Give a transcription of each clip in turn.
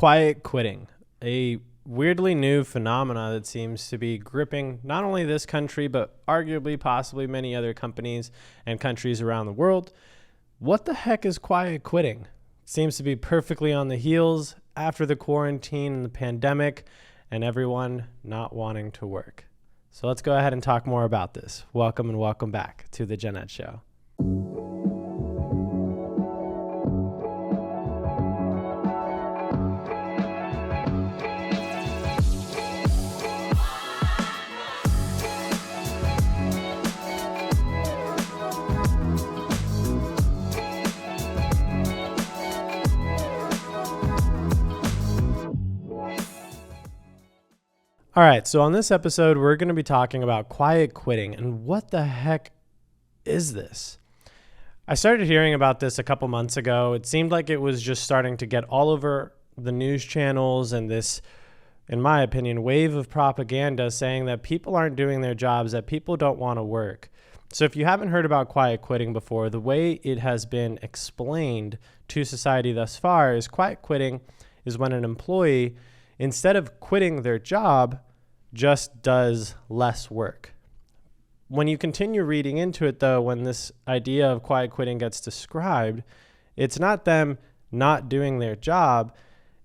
Quiet quitting, a weirdly new phenomena that seems to be gripping not only this country, but arguably possibly many other companies and countries around the world. What the heck is quiet quitting? Seems to be perfectly on the heels after the quarantine and the pandemic and everyone not wanting to work. So let's go ahead and talk more about this. Welcome and welcome back to the Gen Ed Show. All right, so on this episode, we're going to be talking about quiet quitting and what the heck is this? I started hearing about this a couple months ago. It seemed like it was just starting to get all over the news channels and this, in my opinion, wave of propaganda saying that people aren't doing their jobs, that people don't want to work. So if you haven't heard about quiet quitting before, the way it has been explained to society thus far is quiet quitting is when an employee, instead of quitting their job, just does less work. When you continue reading into it, though, when this idea of quiet quitting gets described, it's not them not doing their job,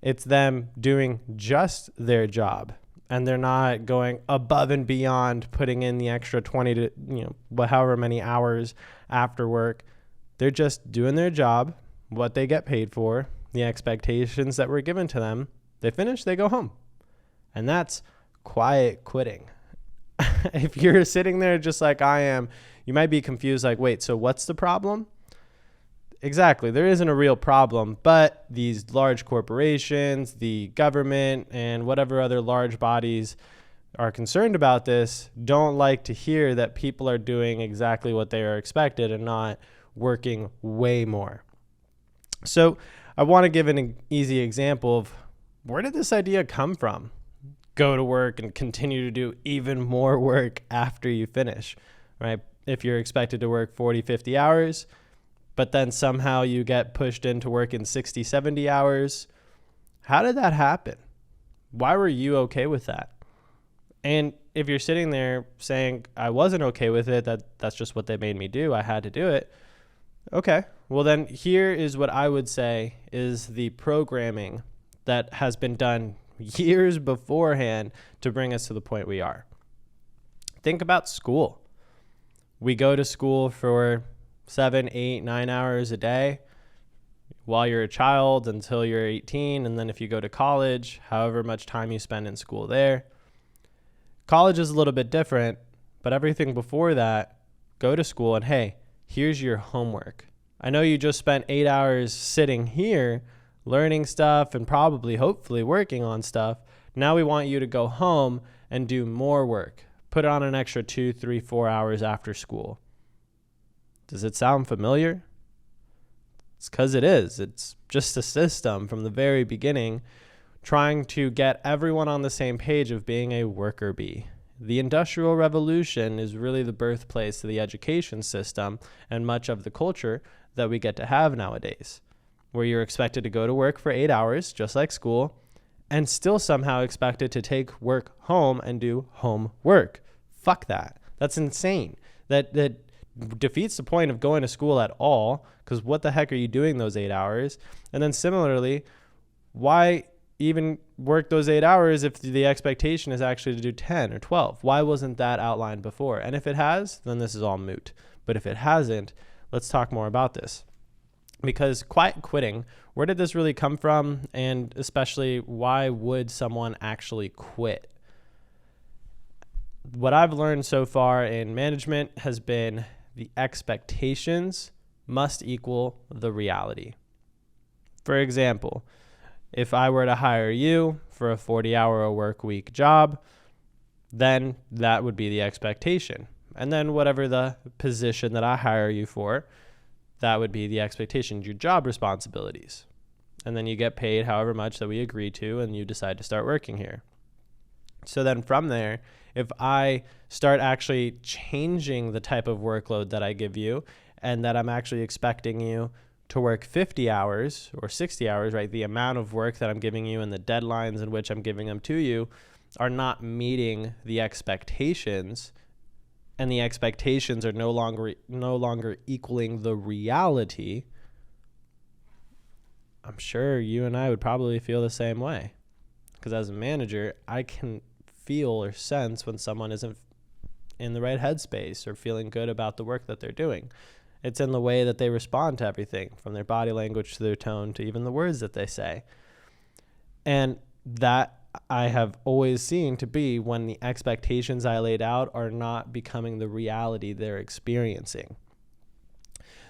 it's them doing just their job. And they're not going above and beyond putting in the extra 20 to, however many hours after work. They're just doing their job, what they get paid for, the expectations that were given to them. They finish, they go home. And that's quiet quitting. If you're sitting there just like I am, you might be confused like, wait, so what's the problem? Exactly. There isn't a real problem, but these large corporations, the government, and whatever other large bodies are concerned about this don't like to hear that people are doing exactly what they are expected and not working way more. So I want to give an easy example of where did this idea come from? Go to work and continue to do even more work after you finish, right? If you're expected to work 40, 50 hours, but then somehow you get pushed into working 60, 70 hours, how did that happen? Why were you okay with that? And if you're sitting there saying, I wasn't okay with it, that's just what they made me do, I had to do it. Okay, well then here is what I would say is the programming that has been done years beforehand to bring us to the point we are. Think about school. We go to school for 7, 8, 9 hours a day while you're a child until you're 18. And then if you go to college, however much time you spend in school there. College is a little bit different, but everything before that, go to school and hey, here's your homework. I know you just spent 8 hours sitting here learning stuff and probably, hopefully working on stuff. Now we want you to go home and do more work. Put on an extra 2, 3, 4 hours after school. Does it sound familiar? It's because it is. It's just a system from the very beginning trying to get everyone on the same page of being a worker bee. The Industrial Revolution is really the birthplace of the education system and much of the culture that we get to have nowadays, where you're expected to go to work for 8 hours, just like school, and still somehow expected to take work home and do home work. Fuck that. That's insane. That defeats the point of going to school at all, because what the heck are you doing those 8 hours? And then similarly, why even work those 8 hours if the expectation is actually to do 10 or 12? Why wasn't that outlined before? And if it has, then this is all moot. But if it hasn't, let's talk more about this. Because quiet quitting, where did this really come from? And especially, why would someone actually quit? What I've learned so far in management has been the expectations must equal the reality. For example, if I were to hire you for a 40-hour work week job, then that would be the expectation. And then whatever the position that I hire you for, that would be the expectation, your job responsibilities. And then you get paid however much that we agree to, and you decide to start working here. So then from there, if I start actually changing the type of workload that I give you and that I'm actually expecting you to work 50 hours or 60 hours, right? The amount of work that I'm giving you and the deadlines in which I'm giving them to you are not meeting the expectations, and the expectations are no longer equaling the reality, I'm sure you and I would probably feel the same way. Because as a manager, I can feel or sense when someone isn't in the right headspace or feeling good about the work that they're doing. It's in the way that they respond to everything, from their body language to their tone to even the words that they say. And that I have always seen to be when the expectations I laid out are not becoming the reality they're experiencing.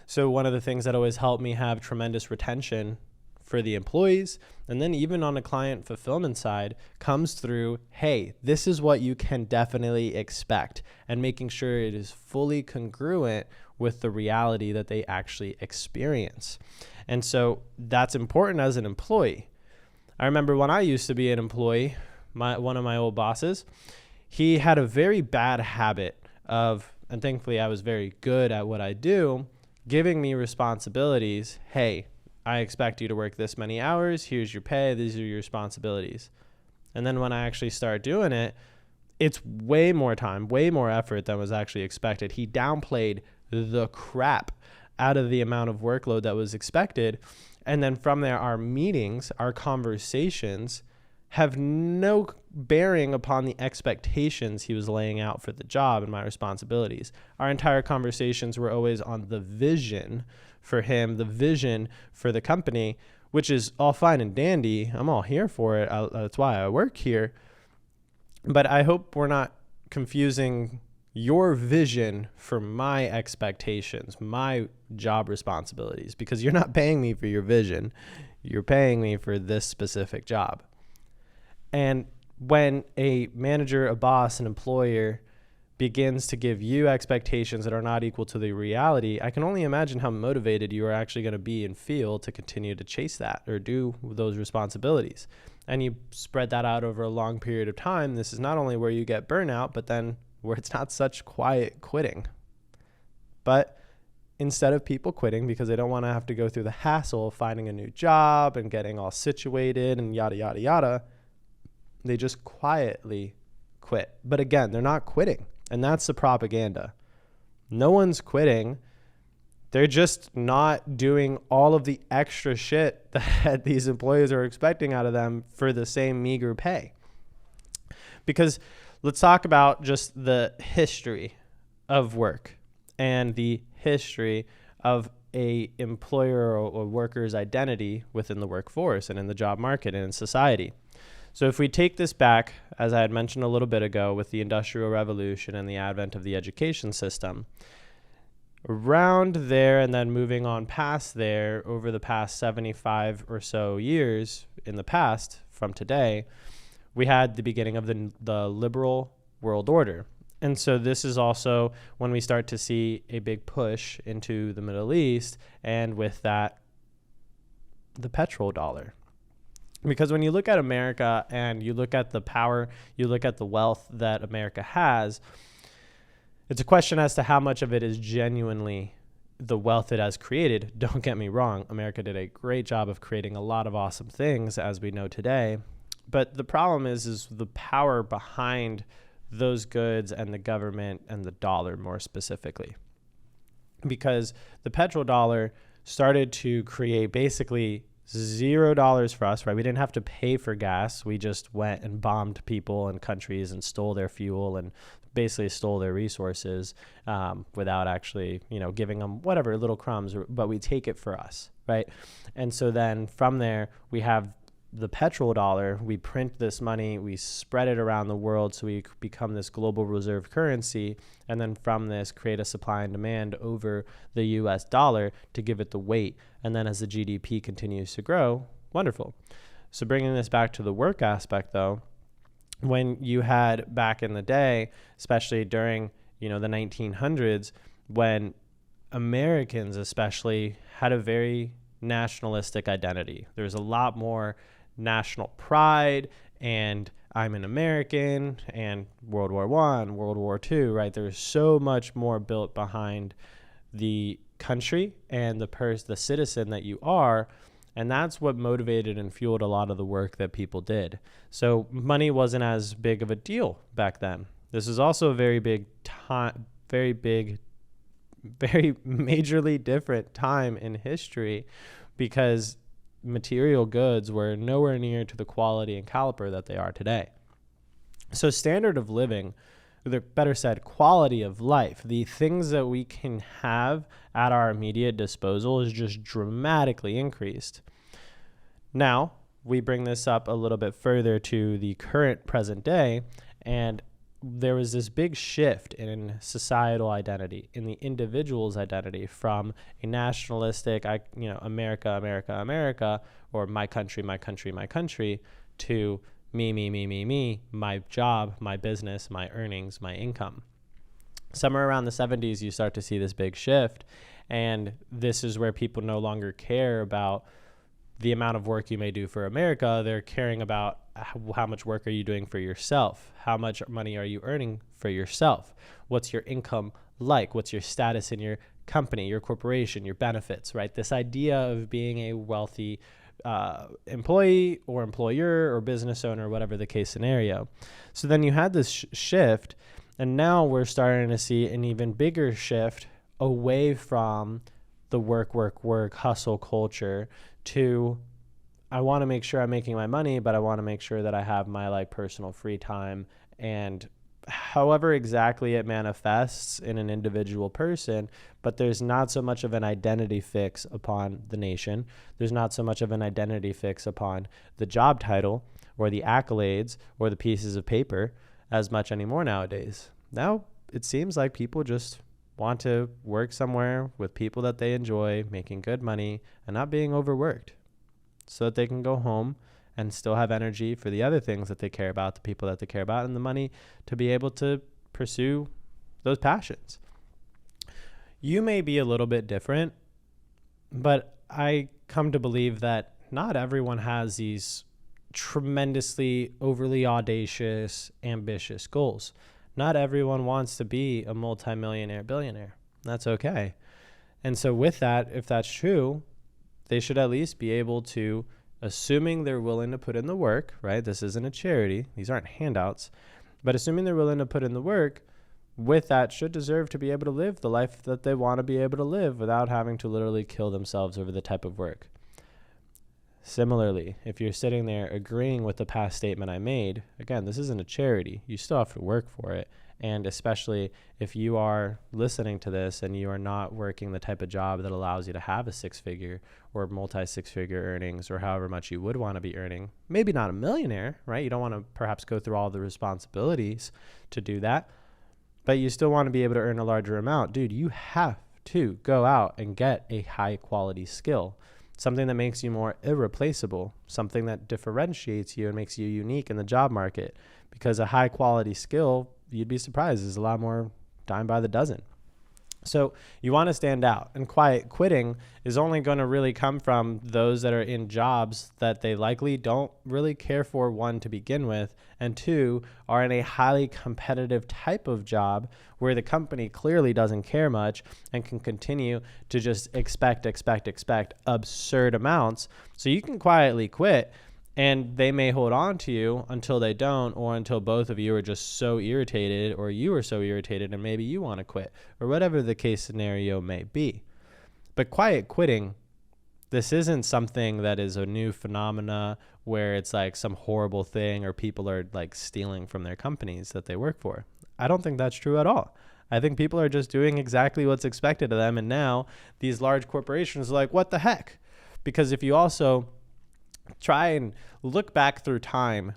So one of the things that always helped me have tremendous retention for the employees, and then even on a client fulfillment side, comes through, hey, this is what you can definitely expect, and making sure it is fully congruent with the reality that they actually experience. And so that's important as an employee. I remember when I used to be an employee, one of my old bosses, he had a very bad habit of, and thankfully I was very good at what I do, giving me responsibilities. Hey, I expect you to work this many hours. Here's your pay. These are your responsibilities. And then when I actually start doing it, it's way more time, way more effort than was actually expected. He downplayed the crap out of the amount of workload that was expected. And then from there, our meetings, our conversations have no bearing upon the expectations he was laying out for the job and my responsibilities. Our entire conversations were always on the vision for him, the vision for the company, which is all fine and dandy. I'm all here for it. That's why I work here. But I hope we're not confusing your vision for my expectations, my job responsibilities, because you're not paying me for your vision. You're paying me for this specific job. And when a manager, a boss, an employer begins to give you expectations that are not equal to the reality, I can only imagine how motivated you are actually going to be and feel to continue to chase that or do those responsibilities. And you spread that out over a long period of time. This is not only where you get burnout, but then where it's not such quiet quitting. But instead of people quitting because they don't want to have to go through the hassle of finding a new job and getting all situated and yada, yada, yada, they just quietly quit. But again, they're not quitting. And that's the propaganda. No one's quitting. They're just not doing all of the extra shit that these employees are expecting out of them for the same meager pay. Because let's talk about just the history of work and the history of a employer or worker's identity within the workforce and in the job market and in society. So if we take this back, as I had mentioned a little bit ago, with the Industrial Revolution and the advent of the education system, around there and then moving on past there over the past 75 or so years in the past from today, we had the beginning of the liberal world order. And so this is also when we start to see a big push into the Middle East, and with that, the petrodollar. Because when you look at America and you look at the power, you look at the wealth that America has, it's a question as to how much of it is genuinely the wealth it has created. Don't get me wrong. America did a great job of creating a lot of awesome things, as we know today. But the problem is the power behind those goods and the government and the dollar more specifically. Because the petrodollar started to create basically $0 for us, right? We didn't have to pay for gas. We just went and bombed people and countries and stole their fuel and basically stole their resources without actually, giving them whatever little crumbs, but we take it for us, right? And so then from there, we have the petrodollar. We print this money, we spread it around the world so we become this global reserve currency, and then from this create a supply and demand over the US dollar to give it the weight. And then as the GDP continues to grow, wonderful. So bringing this back to the work aspect though, when you had back in the day, especially during, the 1900s, when Americans especially had a very nationalistic identity. There's a lot more national pride and I'm an American and World War I, World War II, right? There's so much more built behind the country and the citizen that you are. And that's what motivated and fueled a lot of the work that people did. So money wasn't as big of a deal back then. This is also a very majorly different time in history, because material goods were nowhere near to the quality and caliber that they are today. So standard of living, or better said, quality of life, the things that we can have at our immediate disposal is just dramatically increased. Now, we bring this up a little bit further to the current present day, and there was this big shift in societal identity, in the individual's identity, from a nationalistic, America, America, America, or my country, my country, my country, to me, my job, my business, my earnings, my income. Somewhere around the 70s, you start to see this big shift, and this is where people no longer care about the amount of work you may do for America. They're caring about how much work are you doing for yourself? How much money are you earning for yourself? What's your income like? What's your status in your company, your corporation, your benefits, right? This idea of being a wealthy employee or employer or business owner, whatever the case scenario. So then you had this shift, and now we're starting to see an even bigger shift away from the work, hustle culture to, I want to make sure I'm making my money, but I want to make sure that I have my personal free time. And however exactly it manifests in an individual person, but there's not so much of an identity fix upon the nation. There's not so much of an identity fix upon the job title or the accolades or the pieces of paper as much anymore nowadays. Now it seems like people just want to work somewhere with people that they enjoy, making good money and not being overworked, so that they can go home and still have energy for the other things that they care about, the people that they care about, and the money to be able to pursue those passions. You may be a little bit different, but I come to believe that not everyone has these tremendously overly audacious, ambitious goals. Not everyone wants to be a multimillionaire, billionaire. That's okay. And so with that, if that's true, they should at least be able to, assuming they're willing to put in the work, right? This isn't a charity. These aren't handouts. But assuming they're willing to put in the work, with that should deserve to be able to live the life that they want to be able to live without having to literally kill themselves over the type of work. Similarly, if you're sitting there agreeing with the past statement I made, again, this isn't a charity. You still have to work for it. And especially if you are listening to this and you are not working the type of job that allows you to have a six-figure or multi-six-figure earnings, or however much you would want to be earning, maybe not a millionaire, right? You don't want to perhaps go through all the responsibilities to do that, but you still want to be able to earn a larger amount. Dude, you have to go out and get a high-quality skill, something that makes you more irreplaceable, something that differentiates you and makes you unique in the job market, because a high-quality skill, you'd be surprised, is a lot more dime by the dozen. So you want to stand out, and quiet quitting is only going to really come from those that are in jobs that they likely don't really care for, one, to begin with, and two, are in a highly competitive type of job where the company clearly doesn't care much and can continue to just expect absurd amounts. So you can quietly quit, and they may hold on to you until they don't, or until both of you are just so irritated, or you are so irritated and maybe you want to quit, or whatever the case scenario may be. But quiet quitting, this isn't something that is a new phenomena where it's like some horrible thing or people are like stealing from their companies that they work for. I don't think that's true at all. I think people are just doing exactly what's expected of them. And now these large corporations are like, what the heck? Because if you also try and look back through time,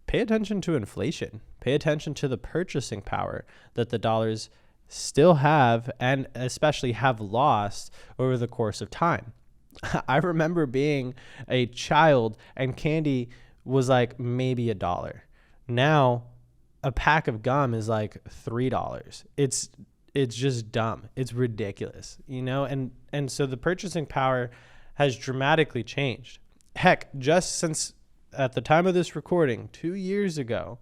pay attention to inflation, pay attention to the purchasing power that the dollars still have, and especially have lost over the course of time. I remember being a child and candy was like maybe $1. Now a pack of gum is like $3. It's just dumb. It's ridiculous, and so the purchasing power has dramatically changed. Heck, just since at the time of this recording, 2 years ago,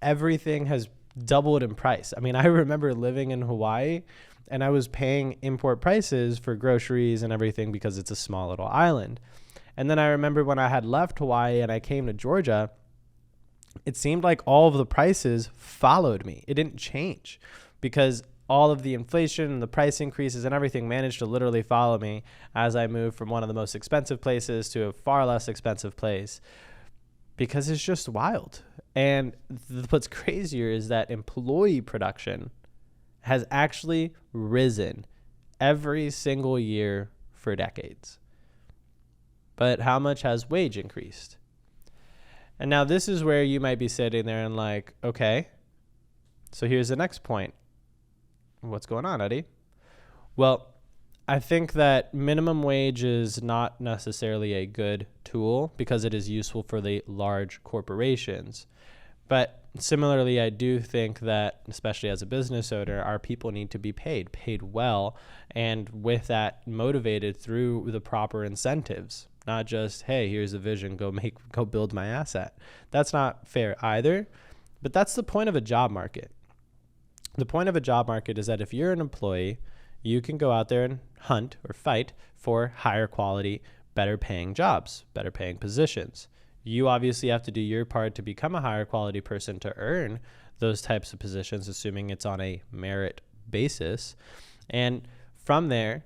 everything has doubled in price. I mean, I remember living in Hawaii and I was paying import prices for groceries and everything because it's a small little island. And then I remember when I had left Hawaii and I came to Georgia, it seemed like all of the prices followed me. It didn't change because all of the inflation and the price increases and everything managed to literally follow me as I moved from one of the most expensive places to a far less expensive place, because it's just wild. And what's crazier is that employee production has actually risen every single year for decades. But how much has wage increased? And now this is where you might be sitting there and like, okay, so here's the next point. What's going on, Eddie? Well, I think that minimum wage is not necessarily a good tool because it is useful for the large corporations. But similarly, I do think that, especially as a business owner, our people need to be paid well, and with that motivated through the proper incentives, not just, hey, here's a vision, go build my asset. That's not fair either, but that's the point of a job market. The point of a job market is that if you're an employee, you can go out there and hunt or fight for higher quality, better paying jobs, better paying positions. You obviously have to do your part to become a higher quality person to earn those types of positions, assuming it's on a merit basis. And from there,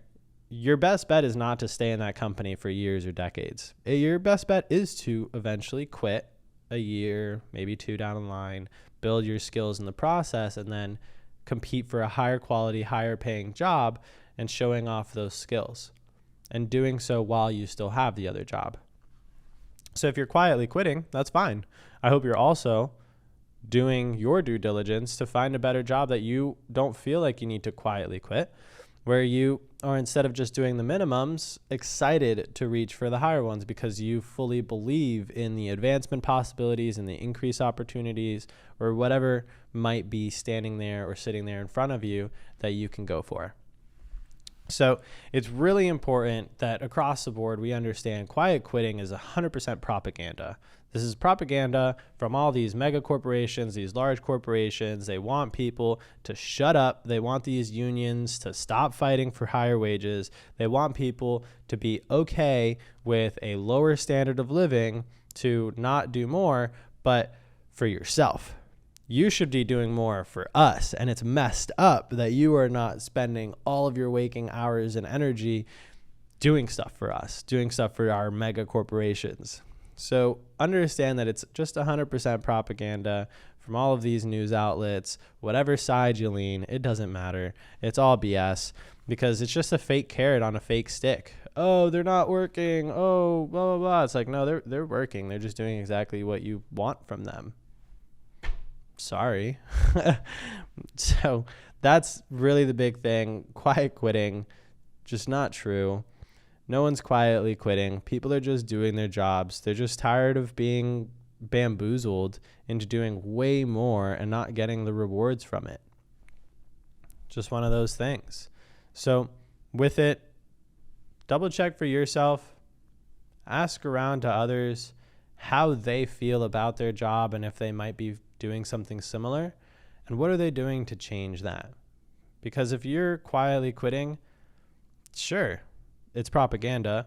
your best bet is not to stay in that company for years or decades. Your best bet is to eventually quit a year, maybe 2 down the line, build your skills in the process, and then compete for a higher quality, higher paying job and showing off those skills and doing so while you still have the other job. So if you're quietly quitting, that's fine. I hope you're also doing your due diligence to find a better job that you don't feel like you need to quietly quit, where you are, instead of just doing the minimums, excited to reach for the higher ones because you fully believe in the advancement possibilities and the increase opportunities or whatever might be standing there or sitting there in front of you that you can go for. So it's really important that across the board we understand quiet quitting is 100% propaganda. This is propaganda from all these mega corporations, these large corporations. They want people to shut up. They want these unions to stop fighting for higher wages. They want people to be okay with a lower standard of living, to not do more, but for yourself. You should be doing more for us, and it's messed up that you are not spending all of your waking hours and energy doing stuff for us, doing stuff for our mega corporations. So understand that it's just 100% propaganda from all of these news outlets. Whatever side you lean, it doesn't matter. It's all BS because it's just a fake carrot on a fake stick. Oh, they're not working. Oh, blah, blah, blah. It's like, no, they're working. They're just doing exactly what you want from them. Sorry. So that's really the big thing. Quiet quitting, just not true. No one's quietly quitting. People are just doing their jobs. They're just tired of being bamboozled into doing way more and not getting the rewards from it. Just one of those things. So with it, double check for yourself. Ask around to others how they feel about their job and if they might be doing something similar, and what are they doing to change that? Because if you're quietly quitting, sure, it's propaganda,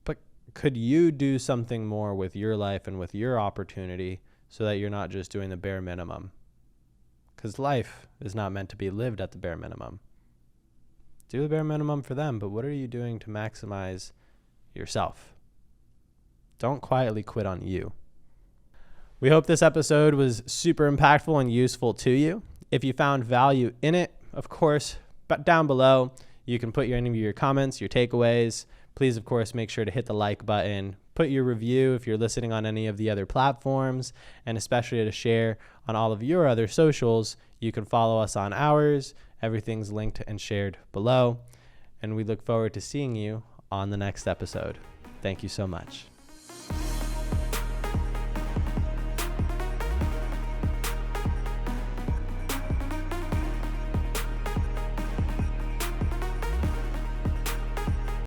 but could you do something more with your life and with your opportunity so that you're not just doing the bare minimum? Because life is not meant to be lived at the bare minimum. Do the bare minimum for them, but what are you doing to maximize yourself? Don't quietly quit on you. We hope this episode was super impactful and useful to you. If you found value in it, of course, but down below, you can put any of your comments, your takeaways. Please, of course, make sure to hit the like button. Put your review if you're listening on any of the other platforms, and especially to share on all of your other socials. You can follow us on ours. Everything's linked and shared below. And we look forward to seeing you on the next episode. Thank you so much.